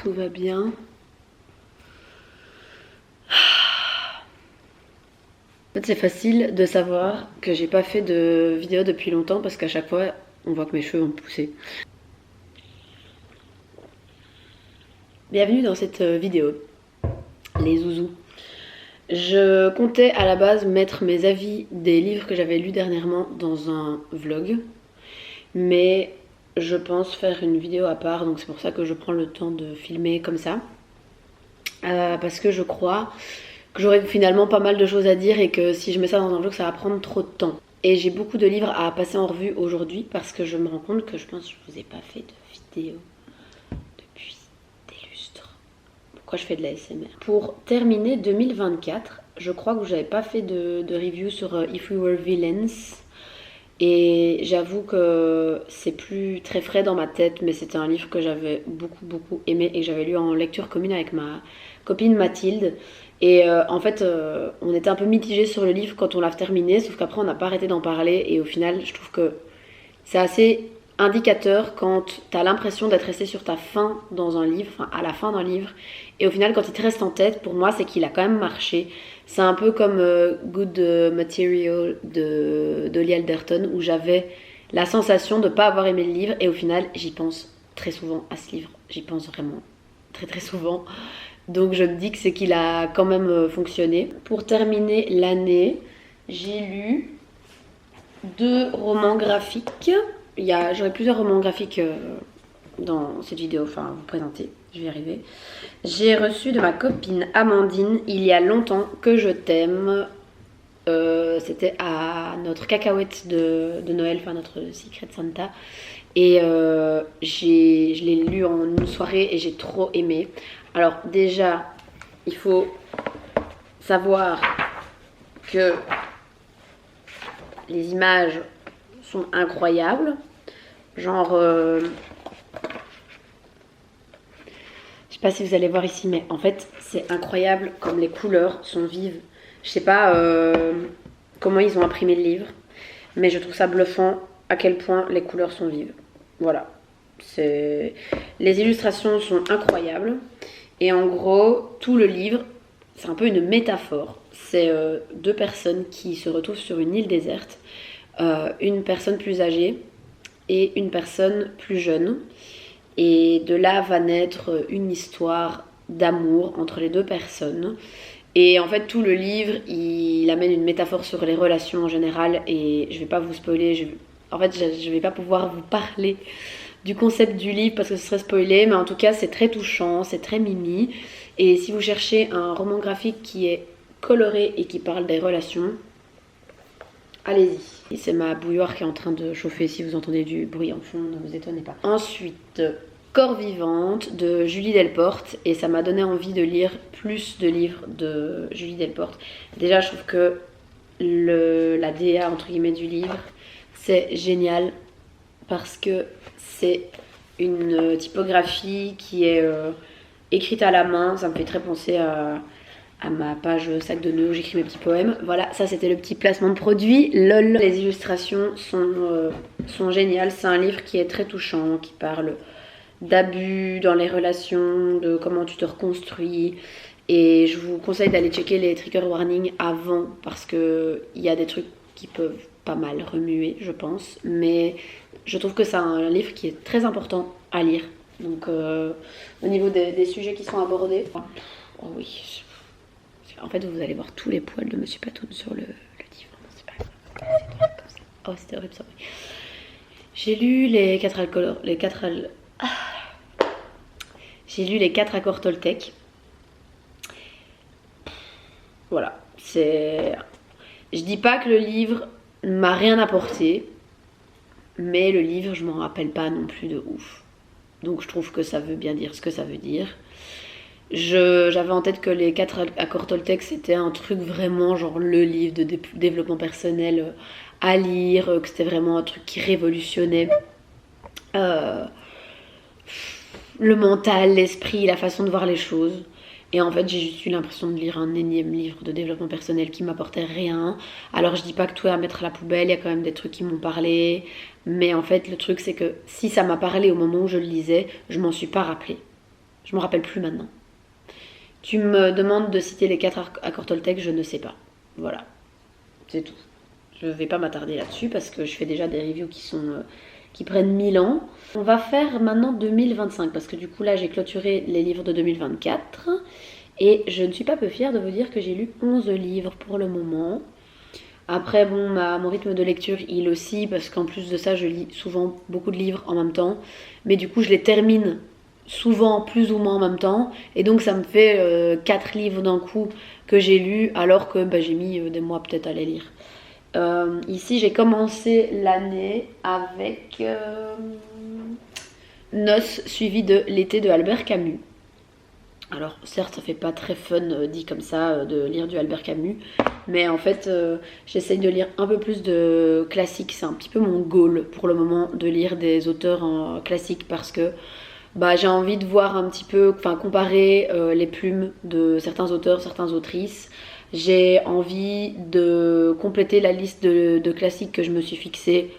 Tout va bien. En fait, c'est facile de savoir que j'ai pas fait de vidéo depuis longtemps parce qu'à chaque fois, on voit que mes cheveux ont poussé. Bienvenue dans cette vidéo, les zouzous. Je comptais à la base mettre mes avis des livres que j'avais lus dernièrement dans un vlog, mais je pense faire une vidéo à part, donc c'est pour ça que je prends le temps de filmer comme ça. Parce que je crois que j'aurai finalement pas mal de choses à dire et que si je mets ça dans un vlog, ça va prendre trop de temps. Et j'ai beaucoup de livres à passer en revue aujourd'hui parce que je me rends compte que je pense que je vous ai pas fait de vidéo depuis des lustres. Pourquoi je fais de la SMR? Pour terminer 2024, je crois que j'avais pas fait de review sur If We Were Villains. Et j'avoue que c'est plus très frais dans ma tête, mais c'était un livre que j'avais beaucoup aimé et que j'avais lu en lecture commune avec ma copine Mathilde. Et en fait, on était un peu mitigés sur le livre quand on l'a terminé, sauf qu'après on n'a pas arrêté d'en parler. Et au final, je trouve que c'est assez indicateur quand t'as l'impression d'être resté sur ta fin dans un livre, enfin à la fin d'un livre. Et au final, quand il te reste en tête, pour moi, c'est qu'il a quand même marché. C'est un peu comme Good Material de Dolly Alderton, où j'avais la sensation de ne pas avoir aimé le livre. Et au final, j'y pense très souvent à ce livre. J'y pense vraiment très souvent. Donc je me dis que c'est qu'il a quand même fonctionné. Pour terminer l'année, j'ai lu 2 romans graphiques. J'aurai plusieurs romans graphiques dans cette vidéo, enfin vous présenter, je vais y arriver. J'ai reçu de ma copine Amandine, il y a longtemps, Que je t'aime. C'était à notre cacahuète de Noël, enfin notre Secret Santa. Et je l'ai lu en une soirée et j'ai trop aimé. Alors déjà, il faut savoir que les images sont incroyables. Genre, je sais pas si vous allez voir ici, mais en fait, c'est incroyable comme les couleurs sont vives. Je sais pas comment ils ont imprimé le livre, mais je trouve ça bluffant à quel point les couleurs sont vives. Voilà. Les illustrations sont incroyables. Et en gros, tout le livre, c'est un peu une métaphore. C'est 2 personnes qui se retrouvent sur une île déserte. Une personne plus âgée et une personne plus jeune. Et de là va naître une histoire d'amour entre les 2 personnes. Et en fait, tout le livre, il amène une métaphore sur les relations en général. Et je vais pas vous spoiler. En fait, je vais pas pouvoir vous parler du concept du livre parce que ce serait spoilé. Mais en tout cas, c'est très touchant, c'est très mimi. Et si vous cherchez un roman graphique qui est coloré et qui parle des relations, allez-y. Et c'est ma bouilloire qui est en train de chauffer. Si vous entendez du bruit en fond, ne vous étonnez pas. Ensuite, Corps vivante de Julie Delporte. Et ça m'a donné envie de lire plus de livres de Julie Delporte. Déjà, je trouve que la DA entre guillemets du livre, c'est génial parce que c'est une typographie qui est écrite à la main. Ça me fait très penser à ma page sac de nœuds où j'écris mes petits poèmes. Voilà, ça c'était le petit placement de produit. LOL. Les illustrations sont géniales. C'est un livre qui est très touchant, qui parle d'abus dans les relations, de comment tu te reconstruis. Et je vous conseille d'aller checker les trigger warnings avant parce qu'il y a des trucs qui peuvent pas mal remuer, je pense. Mais je trouve que c'est un livre qui est très important à lire. Donc au niveau des sujets qui sont abordés, oh oui. En fait, vous allez voir tous les poils de Monsieur Patoun sur le divan. C'est pas grave. Oh, c'était horrible, ça. J'ai lu les 4 alcools. J'ai lu les 4 accords Toltec. Voilà. Je dis pas que le livre m'a rien apporté, mais le livre, je m'en rappelle pas non plus de ouf. Donc je trouve que ça veut bien dire ce que ça veut dire. J'avais en tête que les 4 accords Toltec c'était un truc vraiment genre le livre de développement personnel à lire, que c'était vraiment un truc qui révolutionnait le mental, l'esprit, la façon de voir les choses. Et en fait j'ai juste eu l'impression de lire un énième livre de développement personnel qui m'apportait rien. Alors je dis pas que tout est à mettre à la poubelle, il y a quand même des trucs qui m'ont parlé. Mais en fait le truc c'est que si ça m'a parlé au moment où je le lisais, je m'en suis pas rappelée. Je me rappelle plus maintenant. Tu me demandes de citer les 4 accords Toltec, je ne sais pas. Voilà, c'est tout. Je ne vais pas m'attarder là-dessus parce que je fais déjà des reviews qui prennent 1000 ans. On va faire maintenant 2025 parce que du coup là j'ai clôturé les livres de 2024 et je ne suis pas peu fière de vous dire que j'ai lu 11 livres pour le moment. Après bon, mon rythme de lecture il aussi parce qu'en plus de ça je lis souvent beaucoup de livres en même temps, mais du coup je les termine souvent plus ou moins en même temps et donc ça me fait 4 livres d'un coup que j'ai lus alors que j'ai mis des mois peut-être à les lire. Ici j'ai commencé l'année avec Noces suivi de l'été de Albert Camus. Alors certes ça fait pas très fun dit comme ça de lire du Albert Camus, mais en fait j'essaye de lire un peu plus de classiques, c'est un petit peu mon goal pour le moment de lire des auteurs classiques parce que j'ai envie de voir un petit peu, enfin comparer les plumes de certains auteurs, certaines autrices. J'ai envie de compléter la liste de classiques que je me suis fixée,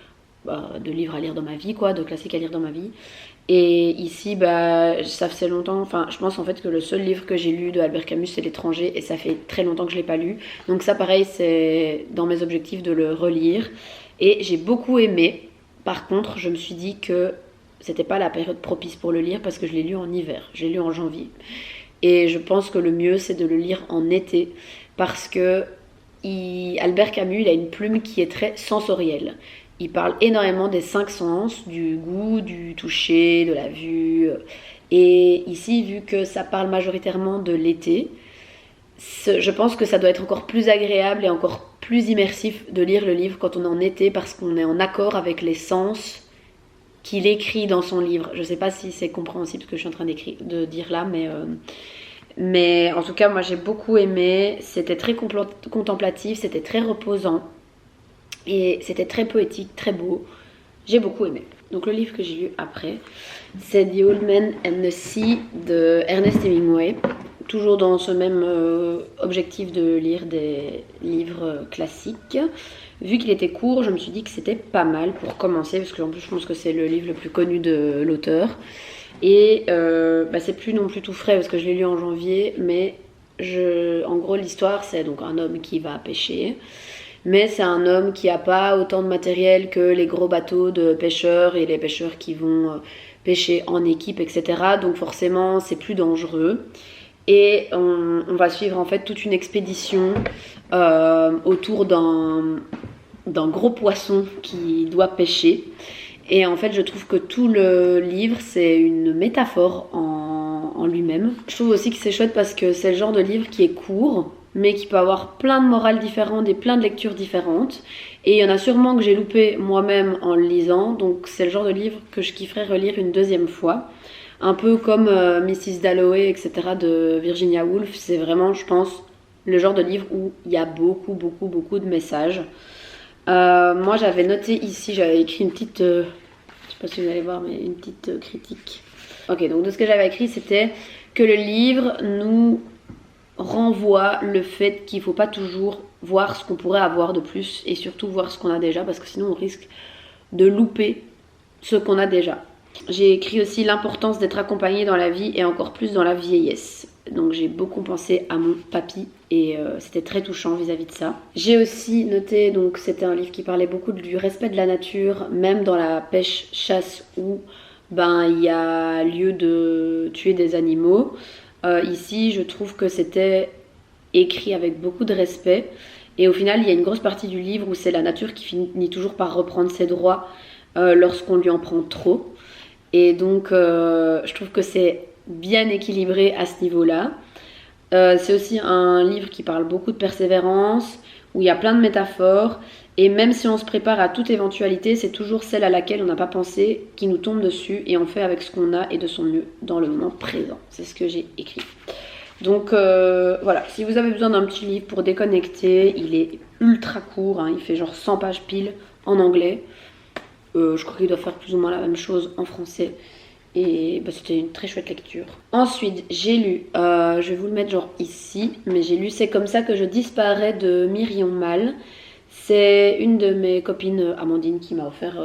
de livres à lire dans ma vie, quoi, de classiques à lire dans ma vie. Et ici, ça fait longtemps, enfin, je pense en fait que le seul livre que j'ai lu de Albert Camus, c'est L'étranger, et ça fait très longtemps que je ne l'ai pas lu. Donc ça, pareil, c'est dans mes objectifs de le relire. Et j'ai beaucoup aimé. Par contre, je me suis dit que c'était pas la période propice pour le lire parce que je l'ai lu en hiver, je l'ai lu en janvier. Et je pense que le mieux, c'est de le lire en été parce que Albert Camus, il a une plume qui est très sensorielle. Il parle énormément des 5 sens, du goût, du toucher, de la vue. Et ici, vu que ça parle majoritairement de l'été, je pense que ça doit être encore plus agréable et encore plus immersif de lire le livre quand on est en été parce qu'on est en accord avec les sens qu'il écrit dans son livre. Je sais pas si c'est compréhensible ce que je suis en train de dire là, mais en tout cas, moi j'ai beaucoup aimé. C'était très contemplatif, c'était très reposant et c'était très poétique, très beau. J'ai beaucoup aimé. Donc le livre que j'ai lu après, c'est The Old Man and the Sea de Ernest Hemingway. Toujours dans ce même objectif de lire des livres classiques. Vu qu'il était court, je me suis dit que c'était pas mal pour commencer, parce qu'en plus je pense que c'est le livre le plus connu de l'auteur. Et c'est plus non plus tout frais, parce que je l'ai lu en janvier, mais en gros l'histoire c'est donc un homme qui va pêcher. Mais c'est un homme qui n'a pas autant de matériel que les gros bateaux de pêcheurs et les pêcheurs qui vont pêcher en équipe, etc. Donc forcément c'est plus dangereux. Et on va suivre en fait toute une expédition autour d'un gros poisson qui doit pêcher. Et en fait, je trouve que tout le livre, c'est une métaphore en lui-même. Je trouve aussi que c'est chouette parce que c'est le genre de livre qui est court, mais qui peut avoir plein de morales différentes et plein de lectures différentes. Et il y en a sûrement que j'ai loupé moi-même en le lisant. Donc c'est le genre de livre que je kifferais relire une deuxième fois. Un peu comme Mrs. Dalloway, etc. de Virginia Woolf. C'est vraiment, je pense, le genre de livre où il y a beaucoup, beaucoup, beaucoup de messages. Moi, j'avais noté ici, j'avais écrit une petite... je sais pas si vous allez voir, mais une petite critique. Ok, donc de ce que j'avais écrit, c'était que le livre nous renvoie le fait qu'il ne faut pas toujours voir ce qu'on pourrait avoir de plus et surtout voir ce qu'on a déjà parce que sinon on risque de louper ce qu'on a déjà. J'ai écrit aussi l'importance d'être accompagné dans la vie et encore plus dans la vieillesse. Donc j'ai beaucoup pensé à mon papy et c'était très touchant vis-à-vis de ça. J'ai aussi noté, donc c'était un livre qui parlait beaucoup du respect de la nature, même dans la pêche-chasse où il y a lieu de tuer des animaux. Ici, je trouve que c'était écrit avec beaucoup de respect. Et au final, il y a une grosse partie du livre où c'est la nature qui finit toujours par reprendre ses droits lorsqu'on lui en prend trop. Et donc, je trouve que c'est bien équilibré à ce niveau-là. C'est aussi un livre qui parle beaucoup de persévérance, où il y a plein de métaphores. Et même si on se prépare à toute éventualité, c'est toujours celle à laquelle on n'a pas pensé qui nous tombe dessus. Et on fait avec ce qu'on a et de son mieux dans le moment présent. C'est ce que j'ai écrit. Donc voilà, si vous avez besoin d'un petit livre pour déconnecter, il est ultra court, hein, il fait genre 100 pages pile en anglais. Je crois qu'il doit faire plus ou moins la même chose en français. Et c'était une très chouette lecture. Ensuite, j'ai lu, je vais vous le mettre genre ici, mais j'ai lu C'est comme ça que je disparais de Myriam Mal. C'est une de mes copines, Amandine, qui m'a offert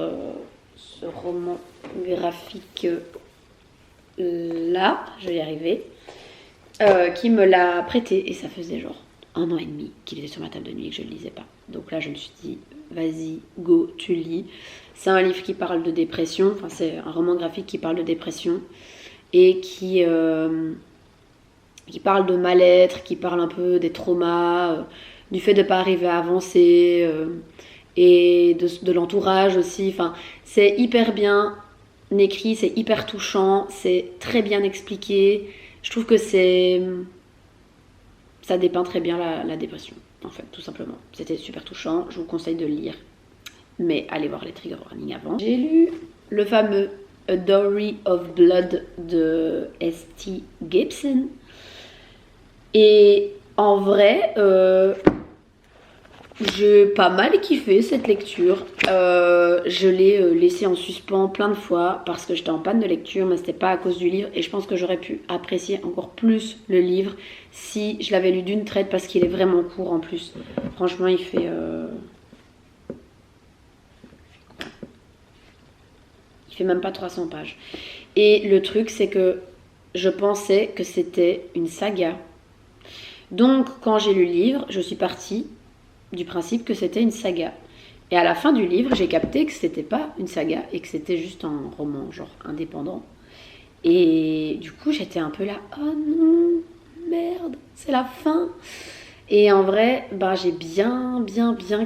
ce roman graphique là, je vais y arriver, qui me l'a prêté et ça faisait genre 1 an et demi qu'il était sur ma table de nuit et que je ne le lisais pas. Donc là, je me suis dit, vas-y, go, tu lis. C'est un livre qui parle de dépression, enfin c'est un roman graphique qui parle de dépression et qui parle de mal-être, qui parle un peu des traumas, du fait de ne pas arriver à avancer et de l'entourage aussi. Enfin, c'est hyper bien écrit, c'est hyper touchant, c'est très bien expliqué. Je trouve que ça dépeint très bien la dépression, en fait, tout simplement. C'était super touchant, je vous conseille de le lire. Mais allez voir les trigger warnings avant. J'ai lu le fameux A Dowry of Blood de S.T. Gibson. Et en vrai, j'ai pas mal kiffé cette lecture. Je l'ai laissé en suspens plein de fois parce que j'étais en panne de lecture, mais c'était pas à cause du livre. Et je pense que j'aurais pu apprécier encore plus le livre si je l'avais lu d'une traite parce qu'il est vraiment court en plus. Franchement, il fait même pas 300 pages. Et le truc, c'est que je pensais que c'était une saga. Donc, quand j'ai lu le livre, je suis partie du principe que c'était une saga. Et à la fin du livre, j'ai capté que c'était pas une saga et que c'était juste un roman, genre indépendant. Et du coup, j'étais un peu là, oh non, merde, c'est la fin. Et en vrai, j'ai bien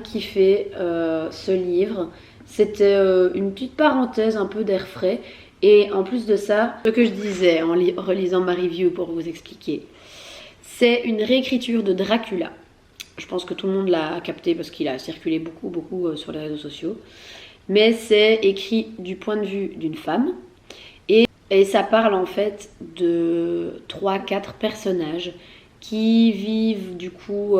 kiffé ce livre. C'était une petite parenthèse, un peu d'air frais. Et en plus de ça, ce que je disais en relisant ma review pour vous expliquer, c'est une réécriture de Dracula. Je pense que tout le monde l'a capté parce qu'il a circulé beaucoup sur les réseaux sociaux. Mais c'est écrit du point de vue d'une femme. Et ça parle en fait de 3-4 personnages qui vivent du coup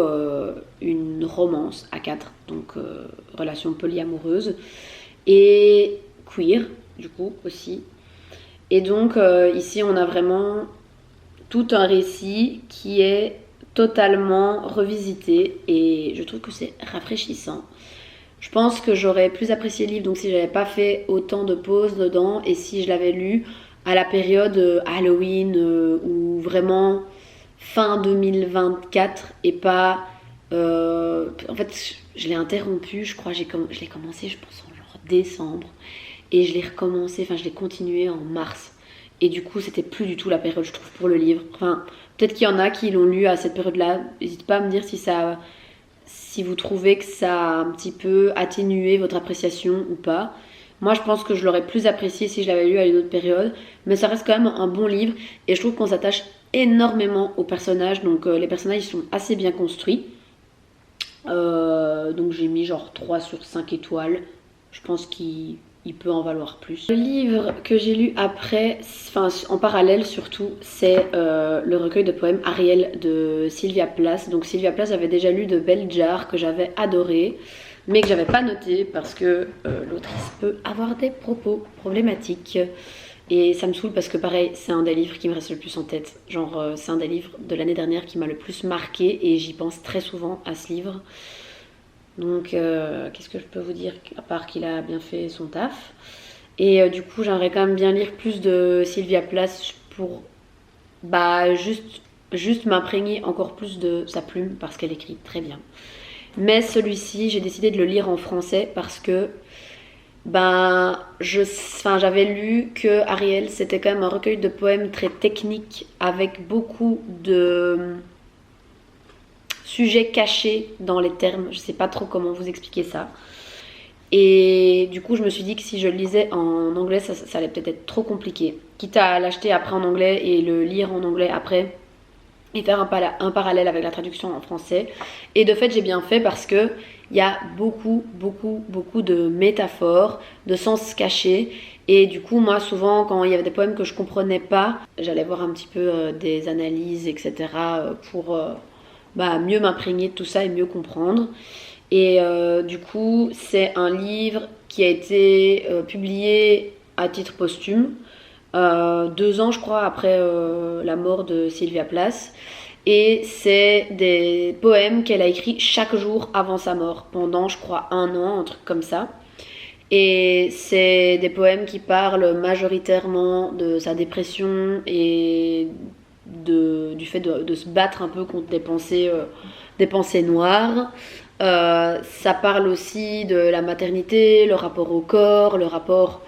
une romance à 4, donc relation polyamoureuse et queer du coup aussi. Et donc ici on a vraiment tout un récit qui est totalement revisité et je trouve que c'est rafraîchissant. Je pense que j'aurais plus apprécié le livre donc si j'avais pas fait autant de pauses dedans et si je l'avais lu à la période Halloween ou vraiment fin 2024 et pas... en fait, je l'ai interrompu, je crois, je l'ai commencé, je pense, en genre décembre. Et je l'ai recommencé, enfin, je l'ai continué en mars. Et du coup, c'était plus du tout la période, je trouve, pour le livre. Enfin, peut-être qu'il y en a qui l'ont lu à cette période-là. N'hésitez pas à me dire si vous trouvez que ça a un petit peu atténué votre appréciation ou pas. Moi, je pense que je l'aurais plus apprécié si je l'avais lu à une autre période. Mais ça reste quand même un bon livre. Et je trouve qu'on s'attache énormément aux personnages. Donc, les personnages, ils sont assez bien construits. Donc, j'ai mis genre 3 sur 5 étoiles. Je pense qu'il peut en valoir plus. Le livre que j'ai lu après, enfin en parallèle surtout, c'est le recueil de poèmes Ariel de Sylvia Plath. Donc, Sylvia Plath, j'avais déjà lu de Bell Jar, que j'avais adoré, mais que j'avais pas noté parce que l'autrice peut avoir des propos problématiques. Et ça me saoule parce que pareil, c'est un des livres qui me reste le plus en tête. Genre, c'est un des livres de l'année dernière qui m'a le plus marqué et j'y pense très souvent à ce livre. Donc, qu'est-ce que je peux vous dire à part qu'il a bien fait son taf. Et du coup, j'aimerais quand même bien lire plus de Sylvia Plath pour juste m'imprégner encore plus de sa plume parce qu'elle écrit très bien. Mais celui-ci, j'ai décidé de le lire en français parce que j'avais lu que Ariel, c'était quand même un recueil de poèmes très technique avec beaucoup de sujets cachés dans les termes. Je sais pas trop comment vous expliquer ça. Et du coup, je me suis dit que si je le lisais en anglais, ça allait peut-être être trop compliqué. Quitte à l'acheter après en anglais et le lire en anglais après et faire un parallèle avec la traduction en français. Et de fait, j'ai bien fait parce que il y a beaucoup de métaphores, de sens cachés. Et du coup, moi, souvent, quand il y avait des poèmes que je comprenais pas, j'allais voir un petit peu des analyses, etc. Pour mieux m'imprégner de tout ça et mieux comprendre. Et du coup, c'est un livre qui a été publié à titre posthume. 2 ans je crois après la mort de Sylvia Plath et c'est des poèmes qu'elle a écrits chaque jour avant sa mort pendant je crois 1 an, un truc comme ça, Et c'est des poèmes qui parlent majoritairement de sa dépression et du fait de se battre un peu contre des pensées noires. Ça parle aussi de la maternité, le rapport au corps, le rapport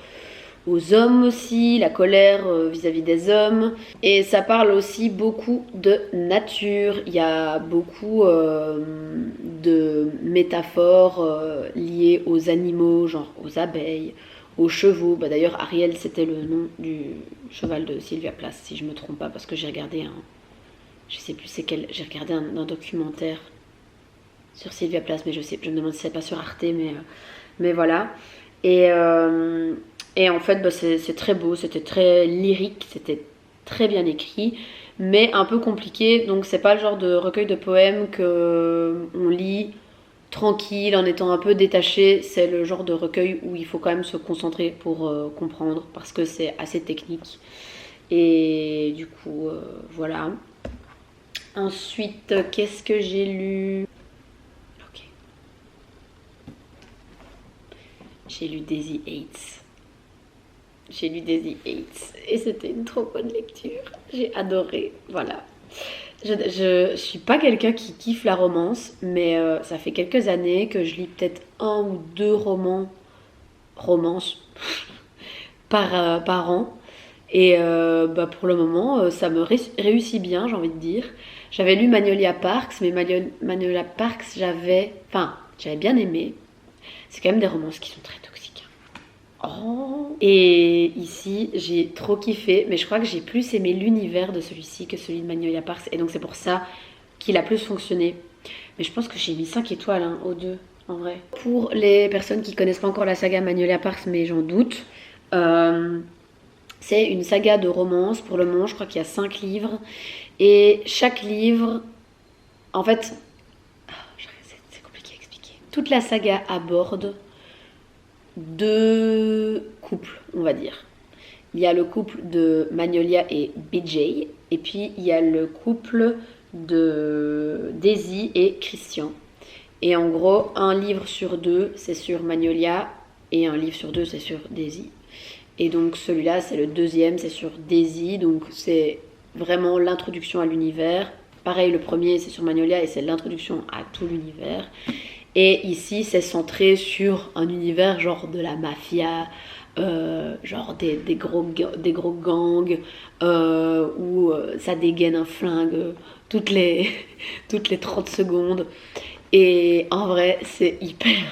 aux hommes aussi, la colère vis-à-vis des hommes. Et ça parle aussi beaucoup de nature. Il y a beaucoup de métaphores liées aux animaux, genre aux abeilles, aux chevaux. Bah, d'ailleurs, Ariel, c'était le nom du cheval de Sylvia Plath, si je me trompe pas, parce que j'ai regardé je sais plus c'est quel, j'ai regardé un documentaire sur Sylvia Plath, mais je me demande si c'est pas sur Arte, mais voilà. Et en fait, bah, c'est très beau, c'était très lyrique, c'était très bien écrit, mais un peu compliqué. Donc c'est pas le genre de recueil de poèmes que on lit tranquille, en étant un peu détaché. C'est le genre de recueil où il faut quand même se concentrer pour comprendre, parce que c'est assez technique. Et du coup, voilà. Ensuite, qu'est-ce que j'ai lu? Ok. J'ai lu Daisy Yates. Et c'était une trop bonne lecture. J'ai adoré, voilà. Je suis pas quelqu'un qui kiffe la romance, mais ça fait quelques années que je lis peut-être un ou deux romances par an. Et bah pour le moment, ça me réussit bien, j'ai envie de dire. J'avais lu Magnolia Parks, mais Magnolia Parks, j'avais bien aimé. C'est quand même des romances qui sont très toxiques. Oh. Et ici, j'ai trop kiffé, mais je crois que j'ai plus aimé l'univers de celui-ci que celui de Magnolia Parks, et donc c'est pour ça qu'il a plus fonctionné. Mais je pense que j'ai mis 5 étoiles hein, aux deux, en vrai. Pour les personnes qui connaissent pas encore la saga Magnolia Parks, mais j'en doute, c'est une saga de romance. Pour le moment, je crois qu'il y a 5 livres, et chaque livre, en fait, c'est compliqué à expliquer. Toute la saga aborde 2 couples, on va dire. Il y a le couple de Magnolia et BJ, et puis il y a le couple de Daisy et Christian. Et en gros, un livre sur 2, c'est sur Magnolia, et un livre sur 2, c'est sur Daisy. Et donc celui-là, c'est le deuxième, c'est sur Daisy, donc c'est vraiment l'introduction à l'univers. Pareil, le premier, c'est sur Magnolia, et c'est l'introduction à tout l'univers. Et ici, c'est centré sur un univers genre de la mafia, genre des gros gangs, où ça dégaine un flingue toutes les 30 secondes. Et en vrai, c'est hyper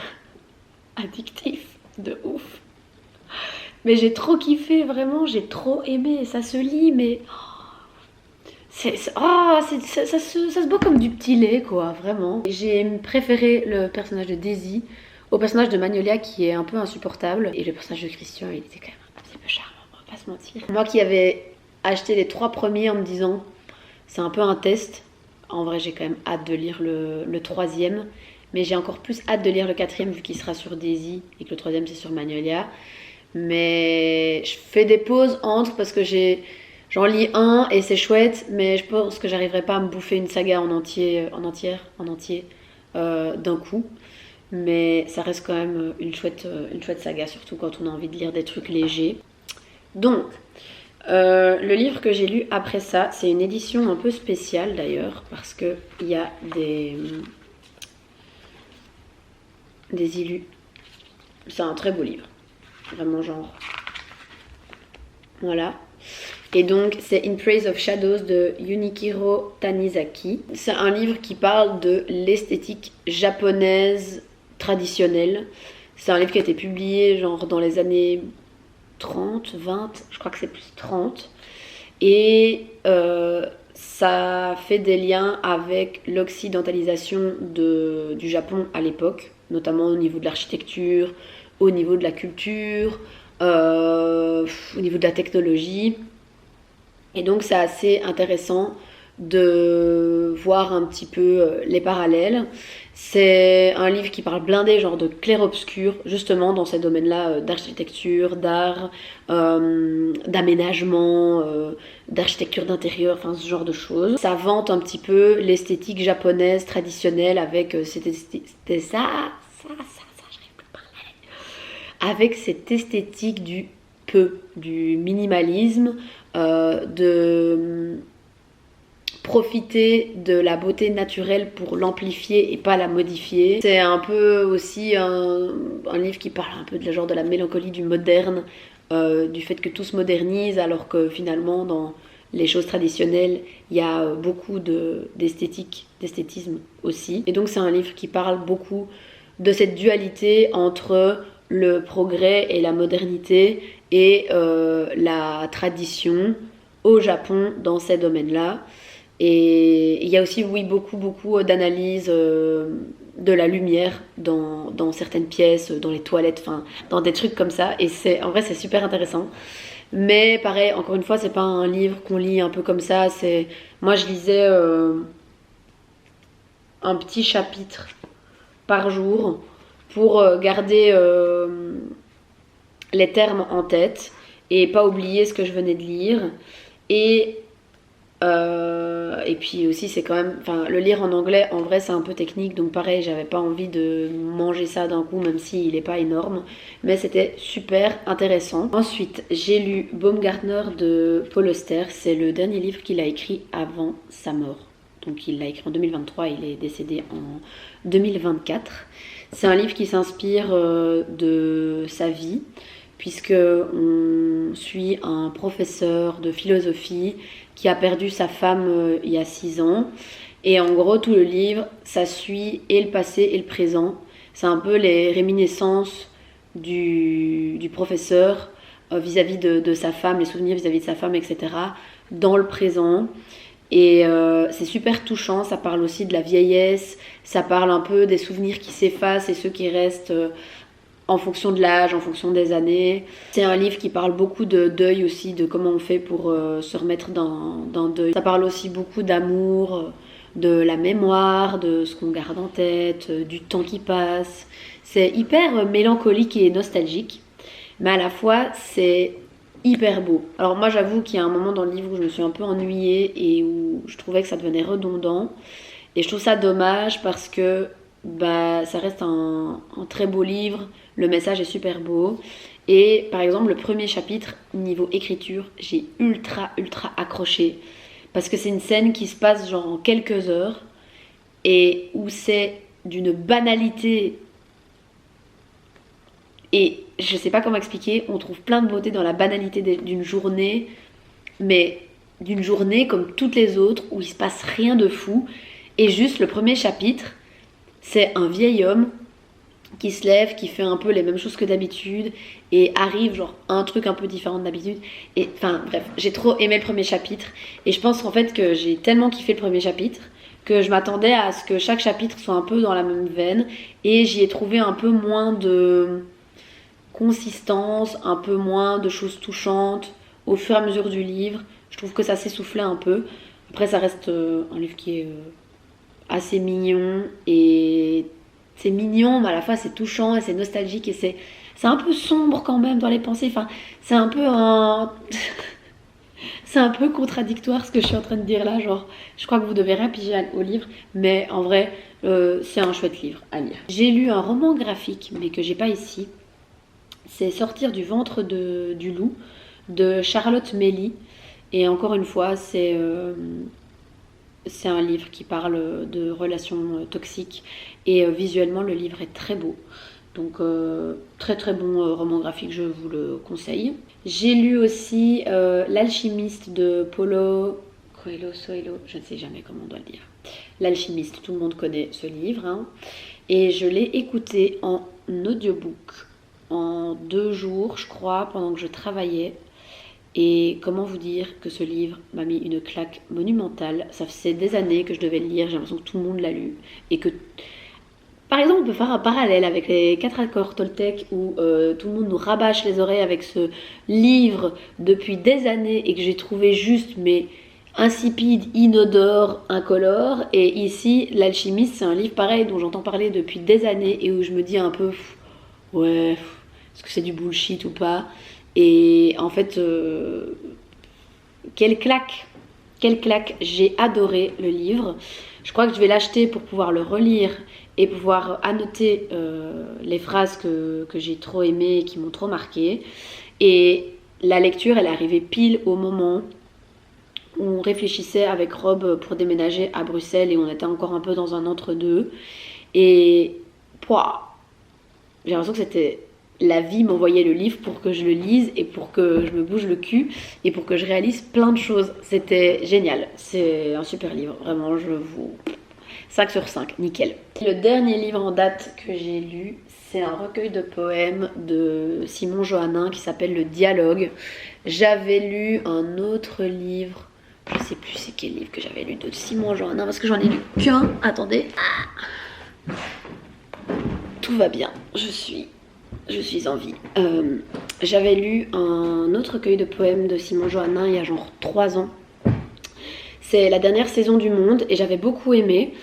addictif, de ouf. Mais j'ai trop kiffé, vraiment, j'ai trop aimé. Ça se lit, mais... ça se boit comme du petit lait, quoi, vraiment. J'ai préféré le personnage de Daisy au personnage de Magnolia qui est un peu insupportable. Et le personnage de Christian, il était quand même un petit peu charmant, on va pas se mentir. Moi qui avais acheté les 3 premiers en me disant c'est un peu un test, en vrai j'ai quand même hâte de lire le troisième. Mais j'ai encore plus hâte de lire le 4e vu qu'il sera sur Daisy et que le 3e c'est sur Magnolia. Mais je fais des pauses entre parce que j'en lis un et c'est chouette, mais je pense que j'arriverai pas à me bouffer une saga en entier d'un coup. Mais ça reste quand même une chouette saga, surtout quand on a envie de lire des trucs légers. Donc, le livre que j'ai lu après ça, c'est une édition un peu spéciale d'ailleurs, parce qu'il y a des illus. C'est un très beau livre. Vraiment genre... Voilà. Et donc, c'est In Praise of Shadows de Junichiro Tanizaki. C'est un livre qui parle de l'esthétique japonaise traditionnelle. C'est un livre qui a été publié genre dans les années 30, 20, je crois que c'est plus 30. Et ça fait des liens avec l'occidentalisation du Japon à l'époque, notamment au niveau de l'architecture, au niveau de la culture, au niveau de la technologie. Et donc c'est assez intéressant de voir un petit peu les parallèles. C'est un livre qui parle blindé genre de clair-obscur, justement dans ces domaines-là d'architecture, d'art, d'aménagement, d'architecture d'intérieur, enfin ce genre de choses. Ça vante un petit peu l'esthétique japonaise traditionnelle avec j'arrive plus à parler. avec cette esthétique du peu, du minimalisme, de profiter de la beauté naturelle pour l'amplifier et pas la modifier. C'est un peu aussi un livre qui parle un peu de la genre de la mélancolie du moderne, du fait que tout se modernise alors que finalement dans les choses traditionnelles il y a beaucoup d'esthétisme aussi. Et donc c'est un livre qui parle beaucoup de cette dualité entre le progrès et la modernité et la tradition au Japon dans ces domaines-là. Et il y a aussi, oui, beaucoup d'analyses de la lumière dans certaines pièces, dans les toilettes, enfin, dans des trucs comme ça. Et en vrai, c'est super intéressant. Mais pareil, encore une fois, c'est pas un livre qu'on lit un peu comme ça. Moi, je lisais un petit chapitre par jour pour garder les termes en tête et pas oublier ce que je venais de lire. Et puis aussi c'est quand même, enfin le lire en anglais en vrai c'est un peu technique, donc pareil j'avais pas envie de manger ça d'un coup même s'il est pas énorme, mais c'était super intéressant. Ensuite j'ai lu Baumgartner de Paul Auster, c'est le dernier livre qu'il a écrit avant sa mort, donc il l'a écrit en 2023, il est décédé en 2024. C'est un livre qui s'inspire de sa vie, puisque on suit un professeur de philosophie qui a perdu sa femme il y a 6 ans. Et en gros, tout le livre, ça suit et le passé et le présent. C'est un peu les réminiscences du professeur vis-à-vis de sa femme, les souvenirs vis-à-vis de sa femme, etc. dans le présent. Et c'est super touchant, ça parle aussi de la vieillesse, ça parle un peu des souvenirs qui s'effacent et ceux qui restent en fonction de l'âge, en fonction des années. C'est un livre qui parle beaucoup de deuil aussi, de comment on fait pour se remettre dans le deuil. Ça parle aussi beaucoup d'amour, de la mémoire, de ce qu'on garde en tête, du temps qui passe. C'est hyper mélancolique et nostalgique, mais à la fois c'est hyper beau. Alors moi j'avoue qu'il y a un moment dans le livre où je me suis un peu ennuyée et où je trouvais que ça devenait redondant. Et je trouve ça dommage parce que ça reste un très beau livre, le message est super beau. Et par exemple le premier chapitre, niveau écriture, j'ai ultra accroché. Parce que c'est une scène qui se passe genre en quelques heures et où c'est d'une banalité. Et je sais pas comment expliquer, on trouve plein de beauté dans la banalité d'une journée, mais d'une journée comme toutes les autres où il se passe rien de fou. Et juste le premier chapitre, c'est un vieil homme qui se lève, qui fait un peu les mêmes choses que d'habitude et arrive genre un truc un peu différent d'habitude. Et enfin bref, j'ai trop aimé le premier chapitre et je pense en fait que j'ai tellement kiffé le premier chapitre que je m'attendais à ce que chaque chapitre soit un peu dans la même veine et j'y ai trouvé un peu moins de consistance, un peu moins de choses touchantes au fur et à mesure du livre. Je trouve que ça s'essoufflait un peu. Après ça reste un livre qui est assez mignon et c'est mignon mais à la fois c'est touchant et c'est nostalgique et c'est un peu sombre quand même dans les pensées, enfin c'est un peu c'est un peu contradictoire ce que je suis en train de dire là, genre je crois que vous devez rien piger au livre, mais en vrai c'est un chouette livre à lire. J'ai lu un roman graphique mais que j'ai pas ici, c'est Sortir du ventre du loup de Charlotte Melly et encore une fois c'est un livre qui parle de relations toxiques et visuellement le livre est très beau. Donc très bon roman graphique, je vous le conseille. J'ai lu aussi L'Alchimiste de Paulo Coelho, je ne sais jamais comment on doit le dire. L'Alchimiste, tout le monde connaît ce livre. Hein. Et je l'ai écouté en audiobook en 2 jours, je crois, pendant que je travaillais. Et comment vous dire que ce livre m'a mis une claque monumentale. Ça faisait des années que je devais le lire, j'ai l'impression que tout le monde l'a lu. Et que, par exemple, on peut faire un parallèle avec les 4 accords Toltec où tout le monde nous rabâche les oreilles avec ce livre depuis des années et que j'ai trouvé juste, mais insipide, inodore, incolore. Et ici, L'Alchimiste, c'est un livre pareil dont j'entends parler depuis des années et où je me dis un peu, ouais, est-ce que c'est du bullshit ou pas ? Et en fait, quelle claque, j'ai adoré le livre. Je crois que je vais l'acheter pour pouvoir le relire et pouvoir annoter les phrases que j'ai trop aimées et qui m'ont trop marqué. Et la lecture, elle est arrivée pile au moment où on réfléchissait avec Rob pour déménager à Bruxelles et on était encore un peu dans un entre-deux. Et pouah, j'ai l'impression que c'était la vie m'envoyait le livre pour que je le lise et pour que je me bouge le cul et pour que je réalise plein de choses. C'était génial. C'est un super livre. Vraiment, je vous... 5 sur 5, nickel. Le dernier livre en date que j'ai lu, c'est un recueil de poèmes de Simon Johannin qui s'appelle Le Dialogue. J'avais lu un autre livre, je sais plus c'est quel livre que j'avais lu de Simon Johannin parce que j'en ai lu qu'un. Attendez. Tout va bien, je suis en vie. J'avais lu un autre recueil de poèmes de Simon Johannin il y a genre 3 ans. C'est la dernière saison du Monde et j'avais beaucoup aimé.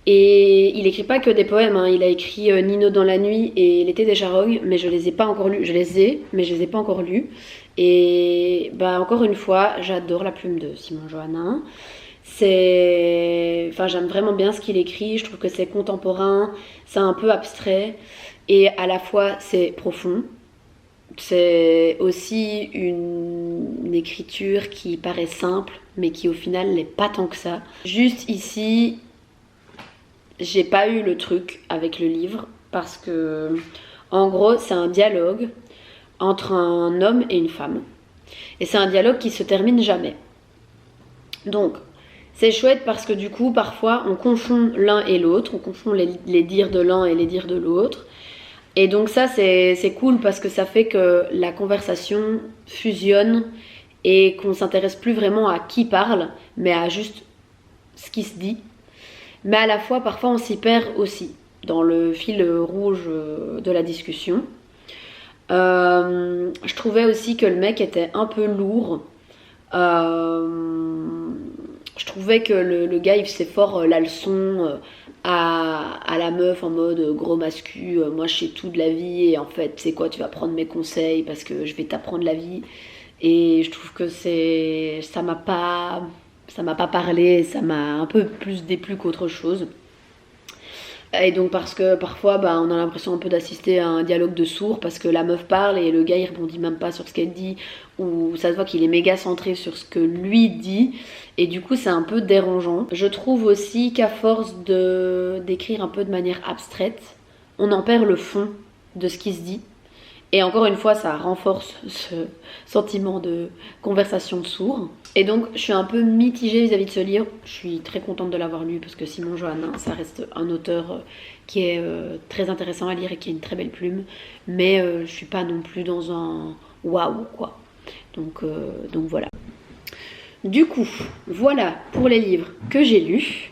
Et il écrit pas que des poèmes, hein. Il a écrit Nino dans la nuit et L'été des charognes, mais je les ai pas encore lus. Je les ai, mais je les ai pas encore lus. Et bah encore une fois, j'adore la plume de Simon Johannin. Enfin, j'aime vraiment bien ce qu'il écrit. Je trouve que c'est contemporain, c'est un peu abstrait et à la fois c'est profond. C'est aussi une écriture qui paraît simple, mais qui au final n'est pas tant que ça. Juste ici, j'ai pas eu le truc avec le livre parce que, en gros, c'est un dialogue entre un homme et une femme. Et c'est un dialogue qui se termine jamais. Donc, c'est chouette parce que du coup, parfois, on confond l'un et l'autre, on confond les dires de l'un et les dires de l'autre. Et donc ça, c'est cool parce que ça fait que la conversation fusionne et qu'on s'intéresse plus vraiment à qui parle, mais à juste ce qui se dit. Mais à la fois, parfois, on s'y perd aussi dans le fil rouge de la discussion. Je trouvais aussi que le mec était un peu lourd. Je trouvais que le gars, il faisait fort la leçon à la meuf en mode gros mascu, moi je sais tout de la vie et en fait, c'est quoi, tu vas prendre mes conseils parce que je vais t'apprendre la vie. Et je trouve que ça m'a pas parlé, ça m'a un peu plus déplu qu'autre chose. Et donc parce que parfois bah, on a l'impression un peu d'assister à un dialogue de sourds parce que la meuf parle et le gars il rebondit même pas sur ce qu'elle dit, ou ça se voit qu'il est méga centré sur ce que lui dit et du coup c'est un peu dérangeant. Je trouve aussi qu'à force d'écrire un peu de manière abstraite, on en perd le fond de ce qui se dit. Et encore une fois, ça renforce ce sentiment de conversation de sourds. Et donc, je suis un peu mitigée vis-à-vis de ce livre. Je suis très contente de l'avoir lu parce que Simon Johannin, ça reste un auteur qui est très intéressant à lire et qui a une très belle plume. Mais je suis pas non plus dans un waouh, quoi. Donc voilà. Du coup, voilà pour les livres que j'ai lus.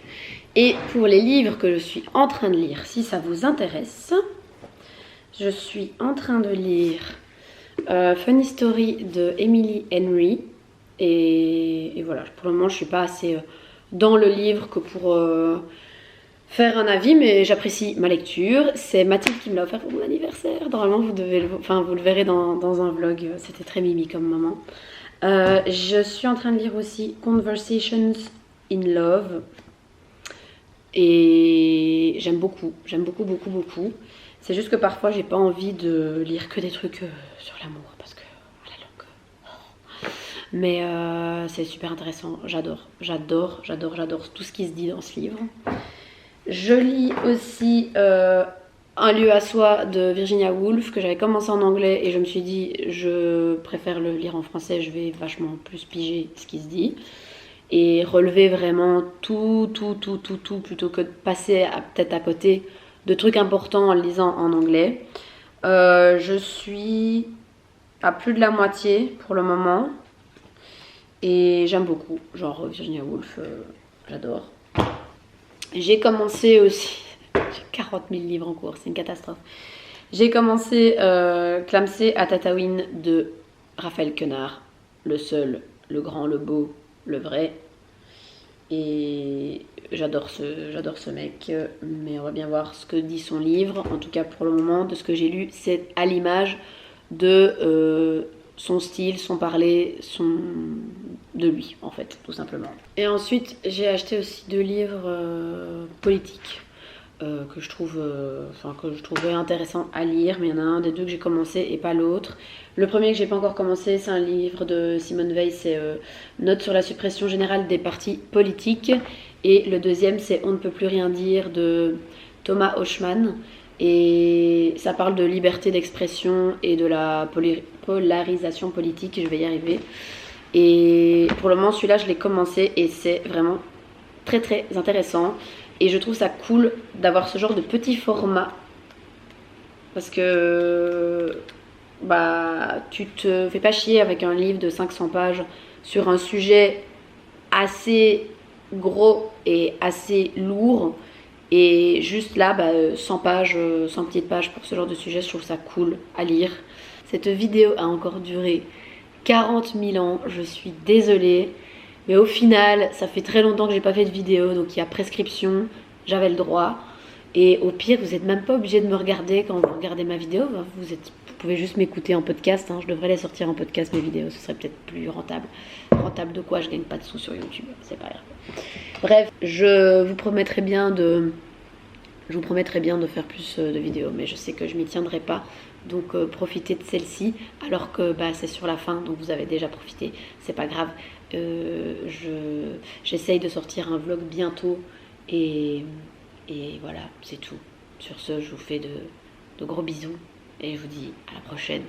Et pour les livres que je suis en train de lire, si ça vous intéresse... Je suis en train de lire Funny Story de Emily Henry. Et voilà, pour le moment, je suis pas assez dans le livre que pour faire un avis, mais j'apprécie ma lecture. C'est Mathilde qui me l'a offert pour mon anniversaire. Normalement, vous le verrez dans un vlog. C'était très mimi comme moment. Je suis en train de lire aussi Conversations in Love. Et j'aime beaucoup, beaucoup, beaucoup. C'est juste que parfois j'ai pas envie de lire que des trucs sur l'amour parce que à la longue. Mais c'est super intéressant. J'adore tout ce qui se dit dans ce livre. Je lis aussi Un lieu à soi de Virginia Woolf que j'avais commencé en anglais et je me suis dit je préfère le lire en français, je vais vachement plus piger ce qui se dit. Et relever vraiment tout plutôt que de passer peut-être à côté de trucs importants en le lisant en anglais. Je suis à plus de la moitié pour le moment et j'aime beaucoup, genre Virginia Woolf, j'adore. J'ai commencé aussi, j'ai 40 000 livres en cours, c'est une catastrophe. J'ai commencé Clamsé à Tataouine de Raphaël Quenard, le seul, le grand, le beau, le vrai. Et j'adore ce mec, mais on va bien voir ce que dit son livre. En tout cas, pour le moment, de ce que j'ai lu, c'est à l'image de son style, son parler, de lui en fait, tout simplement. Et ensuite j'ai acheté aussi 2 livres politiques que je trouvais intéressant à lire, mais il y en a un des 2 que j'ai commencé et pas l'autre. Le premier que j'ai pas encore commencé, c'est un livre de Simone Veil, c'est Notes sur la suppression générale des partis politiques, et le deuxième c'est On ne peut plus rien dire de Thomas Hochmann. Et ça parle de liberté d'expression et de la polarisation politique, je vais y arriver. Et pour le moment, celui-là, je l'ai commencé et c'est vraiment très très intéressant. Et je trouve ça cool d'avoir ce genre de petit format. Parce que bah, tu te fais pas chier avec un livre de 500 pages sur un sujet assez gros et assez lourd. Et juste là, 100 pages, 100 petites pages pour ce genre de sujet, je trouve ça cool à lire. Cette vidéo a encore duré 40 000 ans, je suis désolée. Mais au final, ça fait très longtemps que j'ai pas fait de vidéo, donc il y a prescription, j'avais le droit. Et au pire, vous n'êtes même pas obligé de me regarder quand vous regardez ma vidéo. Vous pouvez juste m'écouter en podcast. Je devrais les sortir en podcast, mes vidéos. Ce serait peut-être plus rentable. Rentable de quoi? Je gagne pas de sous sur YouTube. C'est pas grave. Bref, je vous promettrai bien de faire plus de vidéos. Mais je sais que je m'y tiendrai pas. Donc profitez de celle-ci. Alors que c'est sur la fin. Donc vous avez déjà profité. C'est pas grave. J'essaye de sortir un vlog bientôt. Et voilà, c'est tout. Sur ce, je vous fais de gros bisous et je vous dis à la prochaine.